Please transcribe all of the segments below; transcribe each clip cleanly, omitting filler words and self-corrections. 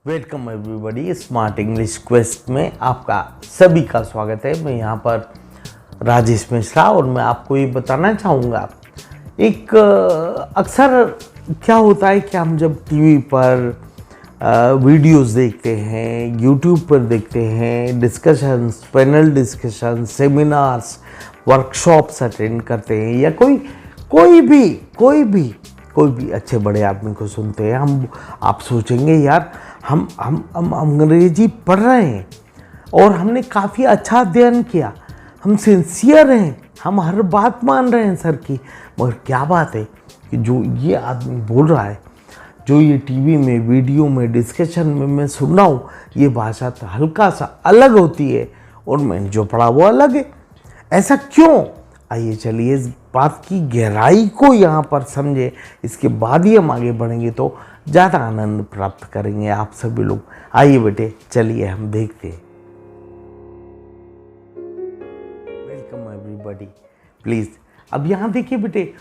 Welcome everybody, smart English quest में आपका सभी का स्वागत है। मैं यहाँ पर राजेश मिश्रा और मैं आपको ये बताना चाहूँगा एक अक्सर क्या होता है कि हम जब टीवी पर वीडियोस देखते हैं, यूट्यूब पर देखते हैं, discussions, panel discussions, seminars, workshops attend करते हैं या कोई भी अच्छे बड़े आदमी को सुनते हैं, आप सोचेंगे यार हम अंग्रेजी पढ़ रहे हैं और हमने काफ़ी अच्छा अध्ययन किया, हम सिंसियर हैं, हम हर बात मान रहे हैं सर की। मगर क्या बात है कि जो ये आदमी बोल रहा है, जो ये टीवी में, वीडियो में, डिस्कशन में मैं सुन रहा हूँ, ये भाषा तो हल्का सा अलग होती है और मैंने जो पढ़ा वो अलग है। ऐसा क्यों? आइए चलिए इस बात की गहराई को यहाँ पर समझे, इसके बाद ही हम आगे बढ़ेंगे तो ज़्यादा आनंद प्राप्त करेंगे आप सभी लोग। आइए बेटे चलिए हम देखते हैं। वेलकम एवरीबॉडी, प्लीज़ अब यहाँ देखिए बेटे,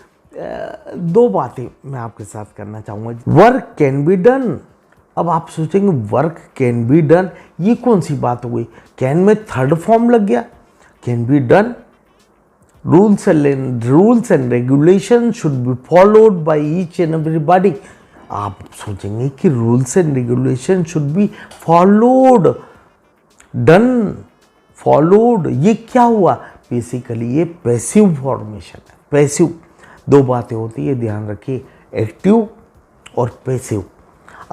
दो बातें मैं आपके साथ करना चाहूँगा। Work can be done. अब आप सोचेंगे वर्क कैन बी डन, ये कौन सी बात हो गई? कैन में थर्ड फॉर्म लग गया। Can be done, rules and regulation should be followed by each and everybody. आप सोचेंगे कि rules and regulation should be followed, done, followed, ये क्या हुआ? बेसिकली ये पैसिव फॉर्मेशन है। पैसिव दो बातें होती है, ध्यान रखिए, एक्टिव और पैसिव।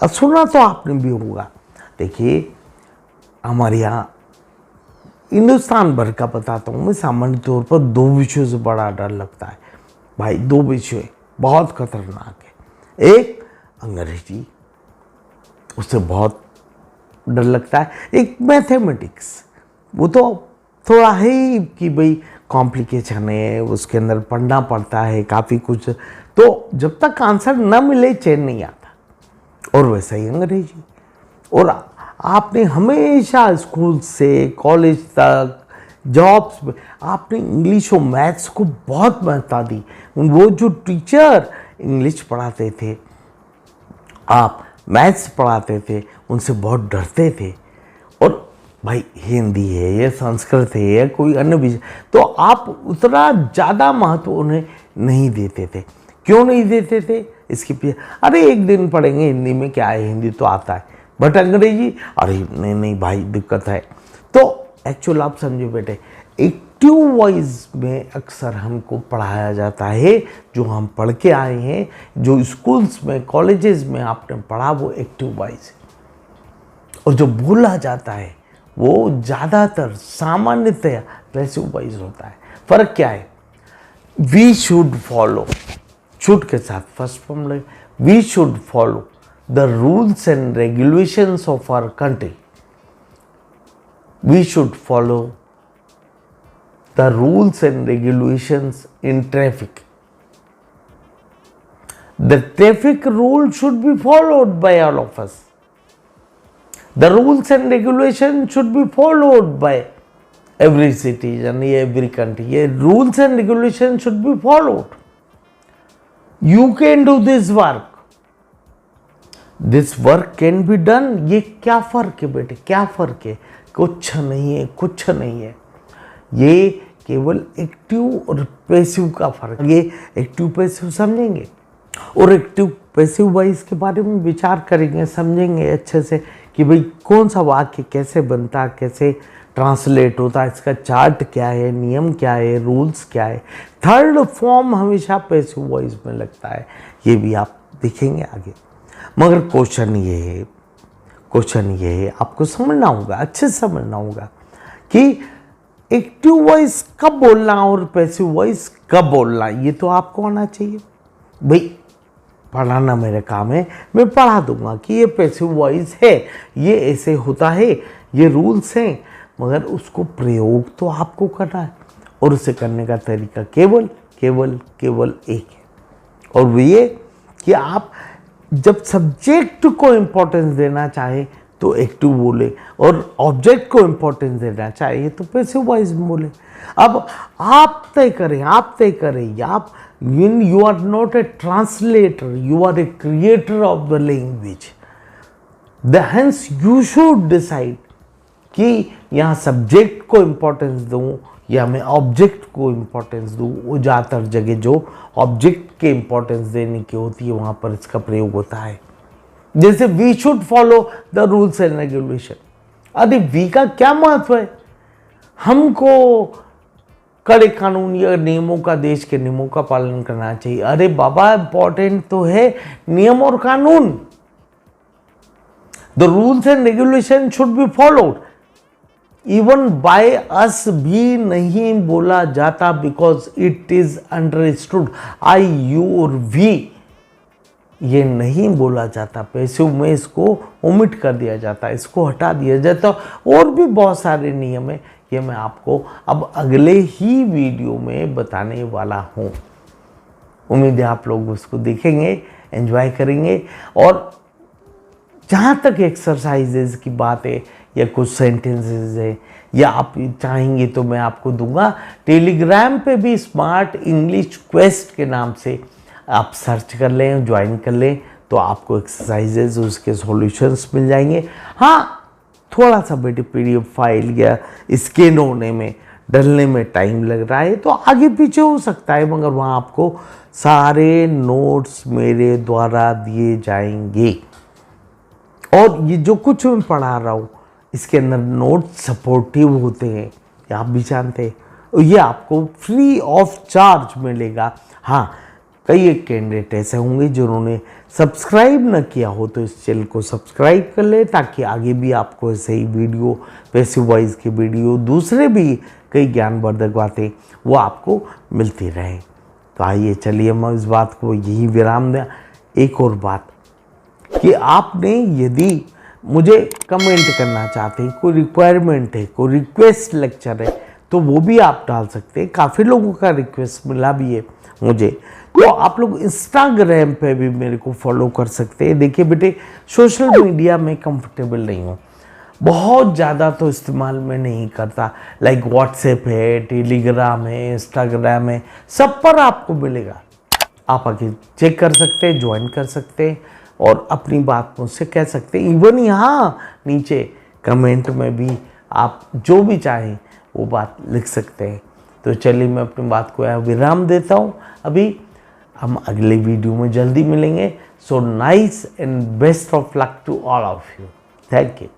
अब सुना तो आपने भी होगा। देखिए हमारे यहाँ हिंदुस्तान भर का बताता हूँ मैं, सामान्य तौर पर दो विषयों से बड़ा डर लगता है भाई। दो विषय बहुत खतरनाक है। एक अंग्रेजी, उससे बहुत डर लगता है। एक मैथमेटिक्स, वो तो थोड़ा है ही कि भाई कॉम्प्लिकेशन है, उसके अंदर पढ़ना पड़ता है काफ़ी कुछ, तो जब तक आंसर न मिले चैन नहीं आता। और वैसा ही अंग्रेजी। और आपने हमेशा स्कूल से कॉलेज तक, जॉब्स में आपने इंग्लिश और मैथ्स को बहुत महत्ता दी। वो जो टीचर इंग्लिश पढ़ाते थे, आप मैथ्स पढ़ाते थे, उनसे बहुत डरते थे। और भाई हिंदी है या संस्कृत है या कोई अन्य विषय, तो आप उतना ज़्यादा महत्व उन्हें नहीं देते थे। क्यों नहीं देते थे? इसके पीछे अरे एक दिन पढ़ेंगे, हिंदी में क्या है, हिंदी तो आता है, बट अंग्रेजी अरे नहीं भाई दिक्कत है। तो एक्चुअल आप समझो बेटे, एक्टिव वॉइस में अक्सर हमको पढ़ाया जाता है, जो हम पढ़ के आए हैं, जो स्कूल्स में कॉलेजेस में आपने पढ़ा वो एक्टिव वॉइस है। और जो बोला जाता है वो ज़्यादातर सामान्यतया पैसिव वॉइस होता है। फर्क क्या है? वी शुड फॉलो, शुड के साथ फर्स्ट फॉर्म लगे, we should follow the rules and regulations of our country. We should follow the rules and regulations in traffic. The traffic rule should be followed by all of us. The rules and regulations should be followed by every citizen, every country. Rules and regulations should be followed. You can do this work. This work can be done. ये क्या फ़र्क है बेटे? क्या फ़र्क है? कुछ नहीं है, कुछ नहीं है। ये केवल एक्टिव और पैसिव का फ़र्क। ये एक्टिव पैसिव समझेंगे और एक्टिव पैसिव वॉइस के बारे में विचार करेंगे, समझेंगे अच्छे से कि भाई कौन सा वाक्य कैसे बनता है, कैसे ट्रांसलेट होता है, इसका चार्ट क्या है, नियम क्या है, रूल्स क्या है। थर्ड फॉर्म हमेशा पैसिव वॉइस में लगता है, ये भी आप देखेंगे आगे। मगर क्वेश्चन ये है आपको समझना होगा, अच्छे से समझना होगा कि एक्टिव वॉइस कब बोलना और पैसिव वॉइस कब बोलना, ये तो आपको आना चाहिए। भाई पढ़ाना मेरा काम है, मैं पढ़ा दूंगा कि ये पैसिव वॉइस है, ये ऐसे होता है, ये रूल्स हैं, मगर उसको प्रयोग तो आपको करना है। और उसे करने का तरीका केवल एक है, और वो ये कि आप जब सब्जेक्ट को इम्पोर्टेंस देना चाहे तो एक्टिव बोले, और ऑब्जेक्ट को इम्पोर्टेंस देना चाहिए तो पैसिव वॉइस बोले। अब आप तय करें। आप you are not a translator, you are a creator of the language. Hence you should decide कि यहाँ सब्जेक्ट को इम्पोर्टेंस दूँ या मैं ऑब्जेक्ट को इम्पोर्टेंस दूँ। वो ज़्यादातर जगह जो ऑब्जेक्ट के इम्पोर्टेंस देने की होती है वहाँ पर इसका प्रयोग होता है। जैसे we should follow the rules and regulation. अरे वी का क्या महत्व है? हमको कड़े कानून या नियमों का, देश के नियमों का पालन करना चाहिए। अरे बाबा, इंपॉर्टेंट तो है नियम और कानून। The rules and regulation should be followed even by us भी नहीं बोला जाता because it is understood. I, you और वी ये नहीं बोला जाता, पैसिव में इसको ओमिट कर दिया जाता है, इसको हटा दिया जाता। और भी बहुत सारे नियम है, ये मैं आपको अब अगले ही वीडियो में बताने वाला हूँ। उम्मीद है आप लोग उसको देखेंगे, एंजॉय करेंगे। और जहाँ तक एक्सरसाइजेज की बात है या कुछ सेंटेंसेस है या आप चाहेंगे तो मैं आपको दूंगा। टेलीग्राम पे भी स्मार्ट इंग्लिश क्वेस्ट के नाम से आप सर्च कर लें, ज्वाइन कर लें, तो आपको एक्सरसाइजेज उसके सॉल्यूशंस मिल जाएंगे। हाँ, थोड़ा सा बेटे PDF फाइल या स्कैन होने में, डलने में टाइम लग रहा है तो आगे पीछे हो सकता है, मगर वहाँ आपको सारे नोट्स मेरे द्वारा दिए जाएंगे। और ये जो कुछ मैं पढ़ा रहा हूँ इसके अंदर नोट्स सपोर्टिव होते हैं, ये आप भी जानते हैं। ये आपको फ्री ऑफ चार्ज मिलेगा। हाँ, कई एक कैंडिडेट ऐसे होंगे जिन्होंने सब्सक्राइब न किया हो तो इस चैनल को सब्सक्राइब कर ले, ताकि आगे भी आपको ऐसे ही वीडियो, पैसिव वॉइस की वीडियो, दूसरे भी कई ज्ञानवर्धक बातें वो आपको मिलती रहे। तो आइए चलिए मैं इस बात को यही विराम दें। एक और बात कि आपने यदि मुझे कमेंट करना चाहते हैं, कोई रिक्वायरमेंट है, कोई रिक्वेस्ट लेक्चर है, तो वो भी आप डाल सकते हैं। काफ़ी लोगों का रिक्वेस्ट मिला भी है मुझे, तो आप लोग इंस्टाग्राम पे भी मेरे को फॉलो कर सकते हैं। देखिए बेटे, सोशल मीडिया में कंफर्टेबल नहीं हूँ, बहुत ज़्यादा तो इस्तेमाल में नहीं करता। लाइक व्हाट्सएप है, टेलीग्राम है, इंस्टाग्राम है, सब पर आपको मिलेगा। आप आके चेक कर सकते हैं, ज्वाइन कर सकते हैं और अपनी बात मुझसे कह सकते हैं। इवन यहाँ नीचे कमेंट में भी आप जो भी चाहें वो बात लिख सकते हैं। तो चलिए मैं अपनी बात को यहाँ विराम देता हूँ। अभी हम अगले वीडियो में जल्दी मिलेंगे। So nice and best of luck to all of you. Thank you.